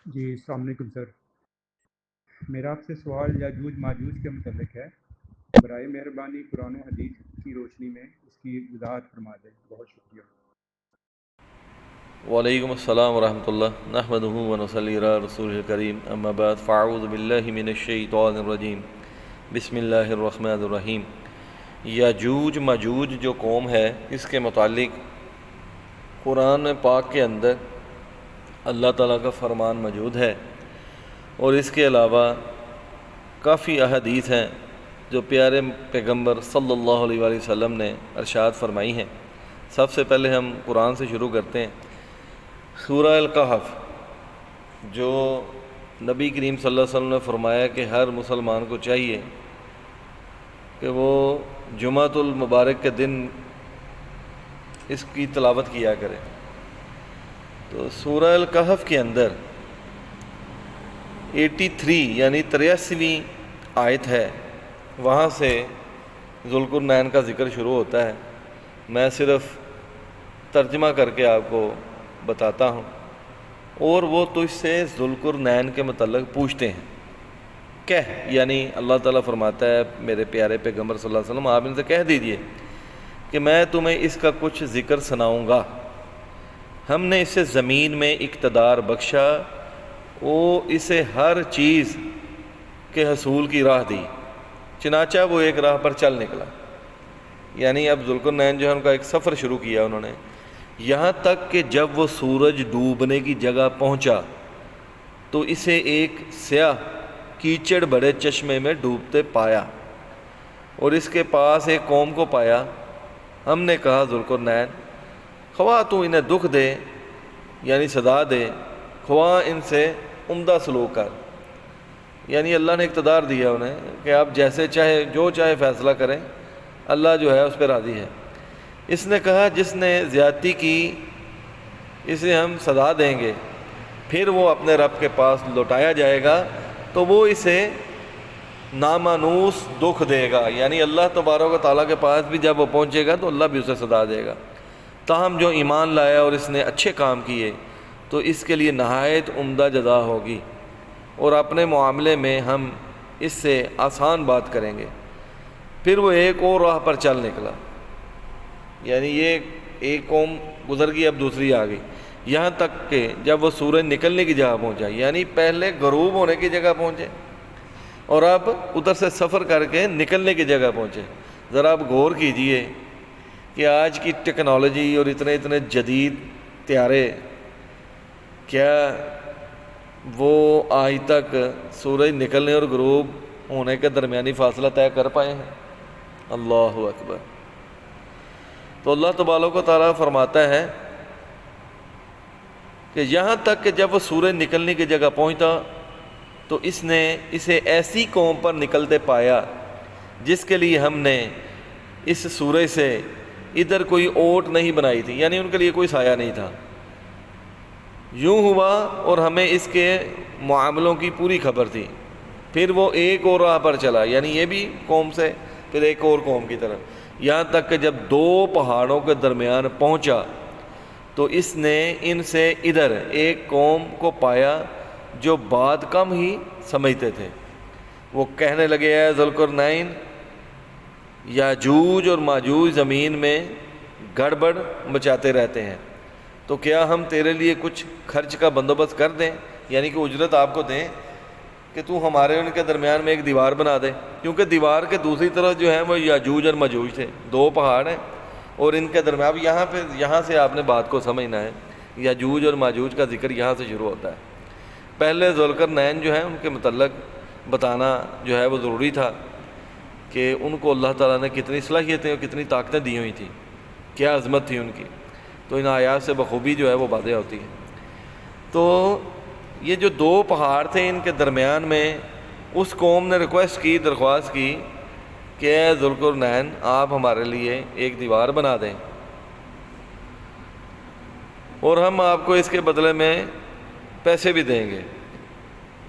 جی السلام علیکم سر، میرا آپ سے سوال یاجوج ماجوج کے متعلق ہے۔ برائے مہربانی قرآن و حدیث کی روشنی میں اس کی وضاحت فرما دیں، بہت شکریہ۔ وعلیکم السلام ورحمۃ اللہ، نحمدہ ونصلی علی رسول الکریم، اما بعد فاعوذ باللہ من الشیطان الرجیم، بسم اللہ الرحمن الرحیم۔ یاجوج ماجوج جو قوم ہے، اس کے متعلق قرآن پاک کے اندر اللہ تعالیٰ کا فرمان موجود ہے، اور اس کے علاوہ کافی احادیث ہیں جو پیارے پیغمبر صلی اللہ علیہ وآلہ وسلم نے ارشاد فرمائی ہیں۔ سب سے پہلے ہم قرآن سے شروع کرتے ہیں۔ سورہ الکہف، جو نبی کریم صلی اللہ علیہ وسلم نے فرمایا کہ ہر مسلمان کو چاہیے کہ وہ جمعۃ المبارک کے دن اس کی تلاوت کیا کرے۔ تو سورہ الکہف کے اندر 83 یعنی 83ویں آیت ہے، وہاں سے ذوالقرنین کا ذکر شروع ہوتا ہے۔ میں صرف ترجمہ کر کے آپ کو بتاتا ہوں، اور وہ تجھ سے ذوالقرنین کے متعلق پوچھتے ہیں۔ یعنی اللہ تعالیٰ فرماتا ہے میرے پیارے پیغمبر صلی اللہ علیہ وسلم، آپ ان سے کہہ دیجئے کہ میں تمہیں اس کا کچھ ذکر سناؤں گا۔ ہم نے اسے زمین میں اقتدار بخشا، وہ اسے ہر چیز کے حصول کی راہ دی، چنانچہ وہ ایک راہ پر چل نکلا۔ یعنی اب ذوالقرنین جو ہے ان کا ایک سفر شروع کیا انہوں نے، یہاں تک کہ جب وہ سورج ڈوبنے کی جگہ پہنچا تو اسے ایک سیاہ کیچڑ بڑے چشمے میں ڈوبتے پایا، اور اس کے پاس ایک قوم کو پایا۔ ہم نے کہا ذوالقرنین، خواہ تو انہیں دکھ دے یعنی سزا دے، خواہ ان سے عمدہ سلوک کر۔ یعنی اللہ نے اقتدار دیا انہیں کہ آپ جیسے چاہے جو چاہے فیصلہ کریں، اللہ جو ہے اس پہ راضی ہے۔ اس نے کہا جس نے زیادتی کی اسے ہم سزا دیں گے، پھر وہ اپنے رب کے پاس لوٹایا جائے گا تو وہ اسے نامانوس دکھ دے گا۔ یعنی اللہ تبارک و تعالیٰ کے پاس بھی جب وہ پہنچے گا تو اللہ بھی اسے سزا دے گا۔ تاہم جو ایمان لایا اور اس نے اچھے کام کیے تو اس کے لیے نہایت عمدہ جزا ہوگی، اور اپنے معاملے میں ہم اس سے آسان بات کریں گے۔ پھر وہ ایک اور راہ پر چل نکلا، یعنی یہ ایک قوم گزر گئی، اب دوسری آ گئی، یہاں تک کہ جب وہ سورج نکلنے کی جگہ پہنچا، یعنی پہلے غروب ہونے کی جگہ پہنچے اور اب ادھر سے سفر کر کے نکلنے کی جگہ پہنچے۔ ذرا آپ غور کیجئے کہ آج کی ٹیکنالوجی اور اتنے جدید طیارے کیا وہ آج تک سورج نکلنے اور غروب ہونے کے درمیانی فاصلہ طے کر پائے ہیں؟ اللہ اکبر۔ تو اللہ تبارک و تعالیٰ فرماتا ہے کہ یہاں تک کہ جب وہ سورج نکلنے کی جگہ پہنچتا تو اس نے اسے ایسی قوم پر نکلتے پایا جس کے لیے ہم نے اس سورج سے ادھر کوئی اوٹ نہیں بنائی تھی، یعنی ان کے لیے کوئی سایہ نہیں تھا۔ یوں ہوا اور ہمیں اس کے معاملوں کی پوری خبر تھی۔ پھر وہ ایک اور راہ پر چلا، یعنی یہ بھی قوم سے پھر ایک اور قوم کی طرف، یہاں تک کہ جب دو پہاڑوں کے درمیان پہنچا تو اس نے ان سے ادھر ایک قوم کو پایا جو بات کم ہی سمجھتے تھے۔ وہ کہنے لگے اے ذوالقرنین، یاجوج اور ماجوج زمین میں گڑبڑ مچاتے رہتے ہیں، تو کیا ہم تیرے لیے کچھ خرچ کا بندوبست کر دیں، یعنی کہ اجرت آپ کو دیں کہ تو ہمارے ان کے درمیان میں ایک دیوار بنا دے، کیونکہ دیوار کے دوسری طرف جو ہے وہ یاجوج اور ماجوج تھے، دو پہاڑ ہیں اور ان کے درمیان۔ اب یہاں سے آپ نے بات کو سمجھنا ہے، یاجوج اور ماجوج کا ذکر یہاں سے شروع ہوتا ہے۔ پہلے ذوالقرنین جو ہیں ان کے متعلق بتانا جو ہے وہ ضروری تھا کہ ان کو اللہ تعالیٰ نے کتنی صلاحیتیں اور کتنی طاقتیں دی ہوئی تھیں، کیا عظمت تھی ان کی، تو ان آیات سے بخوبی جو ہے وہ واضح ہوتی ہے۔ تو یہ جو دو پہاڑ تھے ان کے درمیان میں اس قوم نے درخواست کی کہ اے ذوالقرنین آپ ہمارے لیے ایک دیوار بنا دیں اور ہم آپ کو اس کے بدلے میں پیسے بھی دیں گے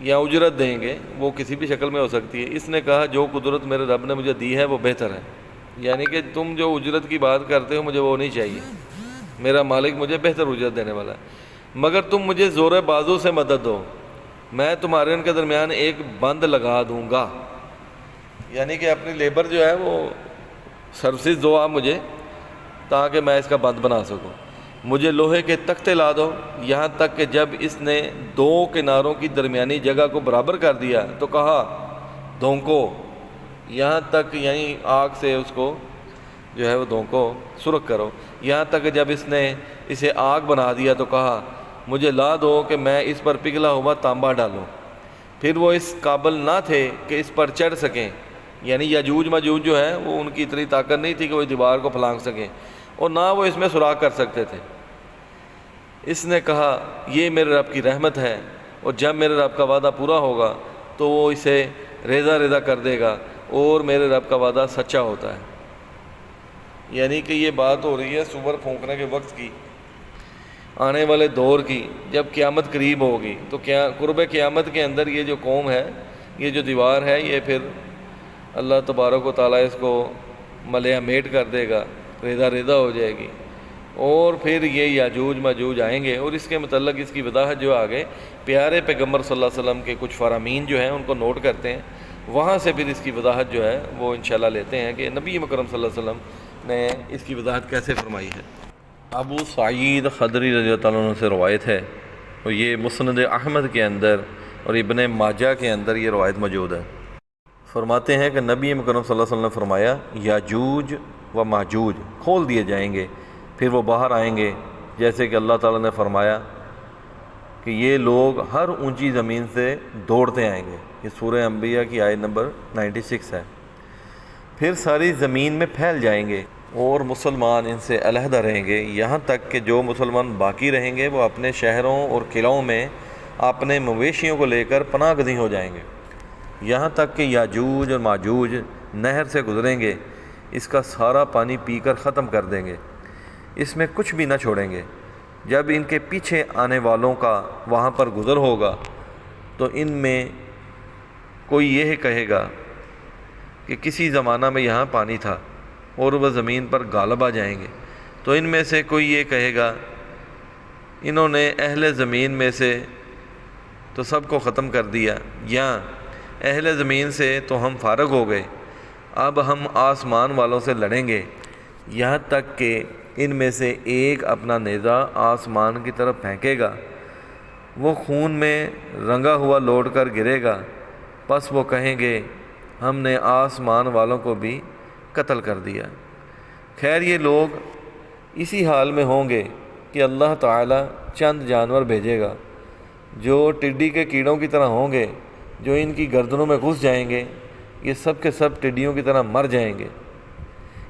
یا اجرت دیں گے، وہ کسی بھی شکل میں ہو سکتی ہے۔ اس نے کہا جو قدرت میرے رب نے مجھے دی ہے وہ بہتر ہے، یعنی کہ تم جو اجرت کی بات کرتے ہو مجھے وہ نہیں چاہیے، میرا مالک مجھے بہتر اجرت دینے والا ہے، مگر تم مجھے زور بازو سے مدد دو، میں تمہارے ان کے درمیان ایک بند لگا دوں گا، یعنی کہ اپنی لیبر جو ہے وہ سروسز دو آپ مجھے تاکہ میں اس کا بند بنا سکوں۔ مجھے لوہے کے تختے لا دو، یہاں تک کہ جب اس نے دو کناروں کی درمیانی جگہ کو برابر کر دیا تو کہا دھونکو، یہاں تک یعنی آگ سے اس کو جو ہے وہ دھونکو، سرخ کرو، یہاں تک کہ جب اس نے اسے آگ بنا دیا تو کہا مجھے لا دو کہ میں اس پر پگھلا ہوا تانبا ڈالوں۔ پھر وہ اس قابل نہ تھے کہ اس پر چڑھ سکیں، یعنی یاجوج ماجوج جو ہے وہ ان کی اتنی طاقت نہیں تھی کہ وہ دیوار کو پھلانگ سکیں، اور نہ وہ اس میں سوراخ کر سکتے تھے۔ اس نے کہا یہ میرے رب کی رحمت ہے، اور جب میرے رب کا وعدہ پورا ہوگا تو وہ اسے ریزہ ریزہ کر دے گا، اور میرے رب کا وعدہ سچا ہوتا ہے۔ یعنی کہ یہ بات ہو رہی ہے سور پھونکنے کے وقت کی، آنے والے دور کی، جب قیامت قریب ہوگی تو قرب قیامت کے اندر یہ جو قوم ہے، یہ جو دیوار ہے، یہ پھر اللہ تبارک و تعالیٰ اس کو ملیہ میٹ کر دے گا، ریزہ ریزہ ہو جائے گی، اور پھر یہ یاجوج ماجوج آئیں گے۔ اور اس کے متعلق اس کی وضاحت جو آگے پیارے پیغمبر صلی اللہ علیہ وسلم کے کچھ فرامین جو ہیں ان کو نوٹ کرتے ہیں، وہاں سے پھر اس کی وضاحت جو ہے وہ انشاءاللہ لیتے ہیں کہ نبی مکرم صلی اللہ علیہ وسلم نے اس کی وضاحت کیسے فرمائی ہے۔ ابو سعید خدری رضی اللہ عنہ سے روایت ہے، اور یہ مسند احمد کے اندر اور ابن ماجہ کے اندر یہ روایت موجود ہے۔ فرماتے ہیں کہ نبی مکرم صلی اللہ علیہ وسلم نے فرمایا یاجوج و ماجوج کھول دیے جائیں گے، پھر وہ باہر آئیں گے، جیسے کہ اللہ تعالیٰ نے فرمایا کہ یہ لوگ ہر اونچی زمین سے دوڑتے آئیں گے۔ یہ سورہ انبیاء کی آیت نمبر 96 ہے۔ پھر ساری زمین میں پھیل جائیں گے اور مسلمان ان سے علیحدہ رہیں گے، یہاں تک کہ جو مسلمان باقی رہیں گے وہ اپنے شہروں اور قلعوں میں اپنے مویشیوں کو لے کر پناہ گزین ہو جائیں گے، یہاں تک کہ یاجوج اور ماجوج نہر سے گزریں گے، اس کا سارا پانی پی کر ختم کر دیں گے، اس میں کچھ بھی نہ چھوڑیں گے۔ جب ان کے پیچھے آنے والوں کا وہاں پر گزر ہوگا تو ان میں کوئی یہ کہے گا کہ کسی زمانہ میں یہاں پانی تھا، اور وہ زمین پر غالب آ جائیں گے، تو ان میں سے کوئی یہ کہے گا انہوں نے اہل زمین میں سے تو سب کو ختم کر دیا، یا اہل زمین سے تو ہم فارغ ہو گئے، اب ہم آسمان والوں سے لڑیں گے، یہاں تک کہ ان میں سے ایک اپنا نیزہ آسمان کی طرف پھینکے گا، وہ خون میں رنگا ہوا لوٹ کر گرے گا، پس وہ کہیں گے ہم نے آسمان والوں کو بھی قتل کر دیا۔ خیر یہ لوگ اسی حال میں ہوں گے کہ اللہ تعالیٰ چند جانور بھیجے گا جو ٹڈی کے کیڑوں کی طرح ہوں گے، جو ان کی گردنوں میں گھس جائیں گے، یہ سب کے سب ٹڈیوں کی طرح مر جائیں گے،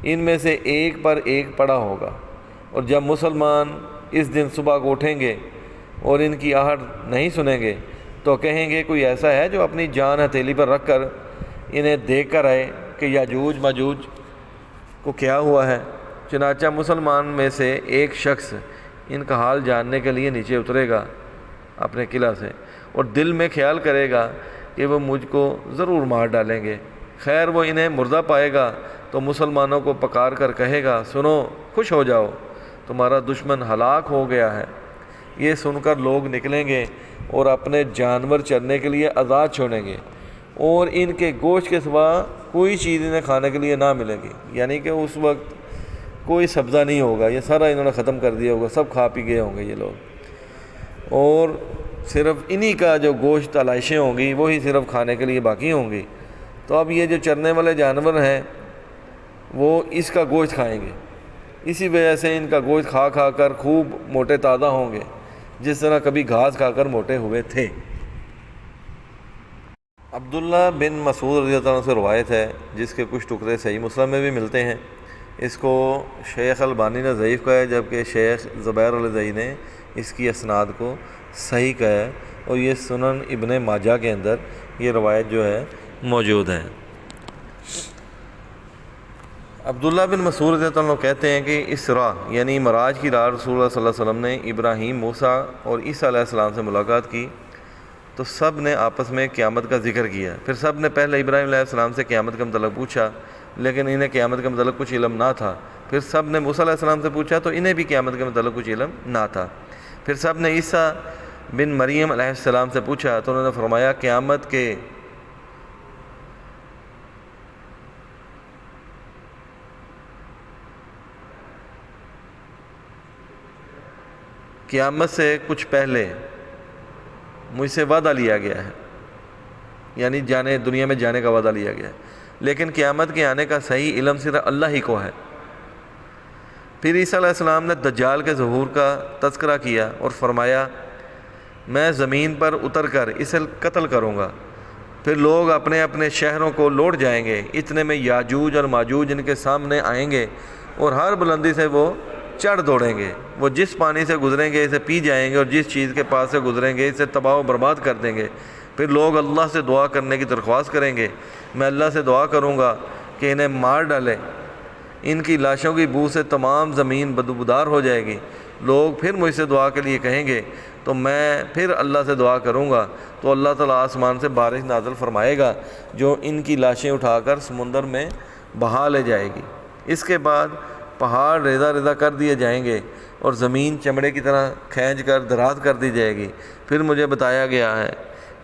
ان میں سے ایک پر ایک پڑا ہوگا۔ اور جب مسلمان اس دن صبح کو اٹھیں گے اور ان کی آہٹ نہیں سنیں گے تو کہیں گے کوئی ایسا ہے جو اپنی جان ہتھیلی پر رکھ کر انہیں دیکھ کر آئے کہ یاجوج ماجوج کو کیا ہوا ہے۔ چنانچہ مسلمان میں سے ایک شخص ان کا حال جاننے کے لیے نیچے اترے گا اپنے قلعہ سے، اور دل میں خیال کرے گا کہ وہ مجھ کو ضرور مار ڈالیں گے۔ خیر وہ انہیں مردہ پائے گا تو مسلمانوں کو پکار کر کہے گا سنو، خوش ہو جاؤ، تمہارا دشمن ہلاک ہو گیا ہے۔ یہ سن کر لوگ نکلیں گے اور اپنے جانور چرنے کے لیے آزاد چھوڑیں گے، اور ان کے گوشت کے سوا کوئی چیز انہیں کھانے کے لیے نہ ملے گی، یعنی کہ اس وقت کوئی سبزہ نہیں ہوگا، یہ سارا انہوں نے ختم کر دیا ہوگا، سب کھا پی گئے ہوں گے یہ لوگ، اور صرف انہی کا جو گوشت علائشیں ہوں گی وہی صرف کھانے کے لیے باقی ہوں گی۔ تو اب یہ جو چرنے والے جانور ہیں وہ اس کا گوشت کھائیں گے، اسی وجہ سے ان کا گوشت کھا کھا کر خوب موٹے تازہ ہوں گے، جس طرح کبھی گھاس کھا کر موٹے ہوئے تھے۔ عبداللہ بن مسعود رضی اللہ عنہ سے روایت ہے، جس کے کچھ ٹکڑے صحیح مسلم میں بھی ملتے ہیں۔ اس کو شیخ البانی نے ضعیف کہا ہے، جبکہ شیخ زبیر الزئی نے اس کی اسناد کو صحیح کہا ہے، اور یہ سنن ابن ماجہ کے اندر یہ روایت جو ہے موجود ہے۔ عبداللہ بن مسعود رضی اللہ عنہ کہتے ہیں کہ اسراء یعنی معراج کی رات رسول اللہ صلی اللہ علیہ وسلم نے ابراہیم، موسیٰ اور عیسیٰ علیہ السلام سے ملاقات کی تو سب نے آپس میں قیامت کا ذکر کیا۔ پھر سب نے پہلے ابراہیم علیہ السلام سے قیامت کا متعلق پوچھا، لیکن انہیں قیامت کے متعلق کچھ علم نہ تھا۔ پھر سب نے موسیٰ علیہ السلام سے پوچھا تو انہیں بھی قیامت کے متعلق کچھ علم نہ تھا۔ پھر سب نے عیسیٰ بن مریم علیہ السلام سے پوچھا تو انہوں نے فرمایا قیامت سے کچھ پہلے مجھ سے وعدہ لیا گیا ہے، یعنی دنیا میں جانے کا وعدہ لیا گیا ہے، لیکن قیامت کے آنے کا صحیح علم صرف اللہ ہی کو ہے۔ پھر عیسیٰ علیہ السلام نے دجال کے ظہور کا تذکرہ کیا اور فرمایا میں زمین پر اتر کر اسے قتل کروں گا، پھر لوگ اپنے اپنے شہروں کو لوٹ جائیں گے، اتنے میں یاجوج اور ماجوج ان کے سامنے آئیں گے اور ہر بلندی سے وہ چڑھ دوڑیں گے، وہ جس پانی سے گزریں گے اسے پی جائیں گے اور جس چیز کے پاس سے گزریں گے اسے تباہ و برباد کر دیں گے۔ پھر لوگ اللہ سے دعا کرنے کی درخواست کریں گے، میں اللہ سے دعا کروں گا کہ انہیں مار ڈالے، ان کی لاشوں کی بو سے تمام زمین بدبودار ہو جائے گی۔ لوگ پھر مجھ سے دعا کے لیے کہیں گے تو میں پھر اللہ سے دعا کروں گا تو اللہ تعالیٰ آسمان سے بارش نازل فرمائے گا جو ان کی لاشیں اٹھا کر سمندر میں بہا لے جائے گی۔ اس کے بعد پہاڑ ریزہ ریزہ کر دیے جائیں گے اور زمین چمڑے کی طرح کھینچ کر دراز کر دی جائے گی۔ پھر مجھے بتایا گیا ہے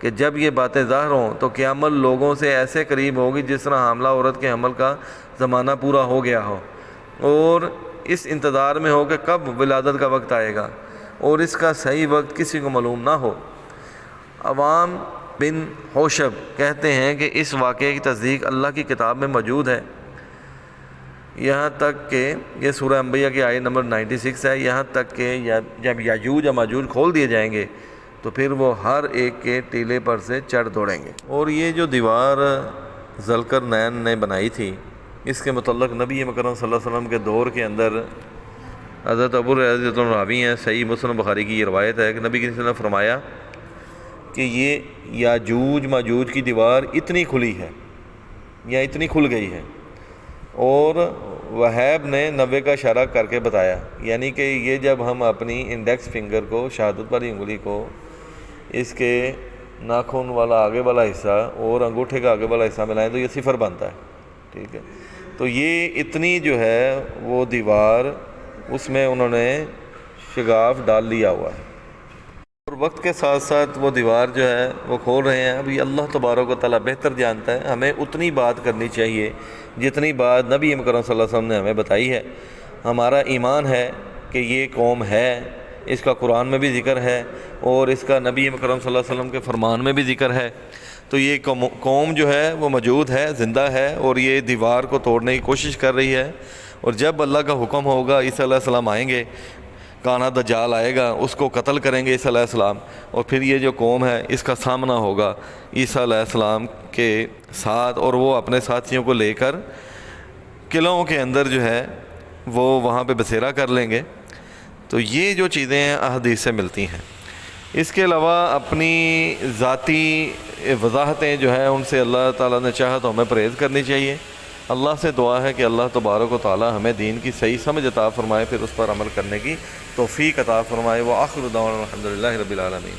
کہ جب یہ باتیں ظاہر ہوں تو قیامت لوگوں سے ایسے قریب ہوگی جس طرح حاملہ عورت کے حمل کا زمانہ پورا ہو گیا ہو اور اس انتظار میں ہو کہ کب ولادت کا وقت آئے گا اور اس کا صحیح وقت کسی کو معلوم نہ ہو۔ عوام بن حوشب کہتے ہیں کہ اس واقعے کی تصدیق اللہ کی کتاب میں موجود ہے، یہاں تک کہ یہ سورہ انبیاء کی آیت نمبر 96 ہے، یہاں تک کہ جب یاجوج و ماجوج کھول دیے جائیں گے تو پھر وہ ہر ایک کے ٹیلے پر سے چڑھ دوڑیں گے۔ اور یہ جو دیوار ذوالقرنین نے بنائی تھی اس کے متعلق نبی مکرم صلی اللہ علیہ وسلم کے دور کے اندر حضرت ابو رضی اللہ عنہ راوی ہیں، صحیح مسلم بخاری کی یہ روایت ہے کہ نبی صلی اللہ علیہ وسلم نے فرمایا کہ یہ یاجوج ماجوج کی دیوار اتنی کھلی ہے یا اتنی کھل گئی ہے، اور وہیب نے 90 کا اشارہ کر کے بتایا، یعنی کہ یہ جب ہم اپنی انڈیکس فنگر کو، شہادت والی انگلی کو، اس کے ناخن والا آگے والا حصہ اور انگوٹھے کا آگے والا حصہ ملائیں تو یہ 0 بنتا ہے، ٹھیک ہے۔ تو یہ اتنی جو ہے وہ دیوار، اس میں انہوں نے شگاف ڈال دیا ہوا ہے، اور وقت کے ساتھ ساتھ وہ دیوار جو ہے وہ کھول رہے ہیں۔ ابھی اللہ تبارک و تعالیٰ بہتر جانتا ہے، ہمیں اتنی بات کرنی چاہیے جتنی بات نبی مکرم صلی اللہ علیہ وسلم نے ہمیں بتائی ہے۔ ہمارا ایمان ہے کہ یہ قوم ہے، اس کا قرآن میں بھی ذکر ہے اور اس کا نبی مکرم صلی اللہ علیہ وسلم کے فرمان میں بھی ذکر ہے۔ تو یہ قوم جو ہے وہ موجود ہے، زندہ ہے، اور یہ دیوار کو توڑنے کی کوشش کر رہی ہے، اور جب اللہ کا حکم ہوگا عیسیٰ علیہ السلام آئیں گے، کانا دجال آئے گا، اس کو قتل کریں گے عیسیٰ علیہ السلام، اور پھر یہ جو قوم ہے اس کا سامنا ہوگا عیسیٰ علیہ السلام کے ساتھ، اور وہ اپنے ساتھیوں کو لے کر قلعوں کے اندر جو ہے وہ وہاں پہ بسیرا کر لیں گے۔ تو یہ جو چیزیں ہیں احادیث سے ملتی ہیں۔ اس کے علاوہ اپنی ذاتی وضاحتیں جو ہیں ان سے اللہ تعالیٰ نے چاہا تو ہمیں پرہیز کرنی چاہیے۔ اللہ سے دعا ہے کہ اللہ تبارک و تعالیٰ ہمیں دین کی صحیح سمجھ عطا فرمائے، پھر اس پر عمل کرنے کی توفیق عطا فرمائے۔ وآخر دعوانا الحمد للہ رب العالمین۔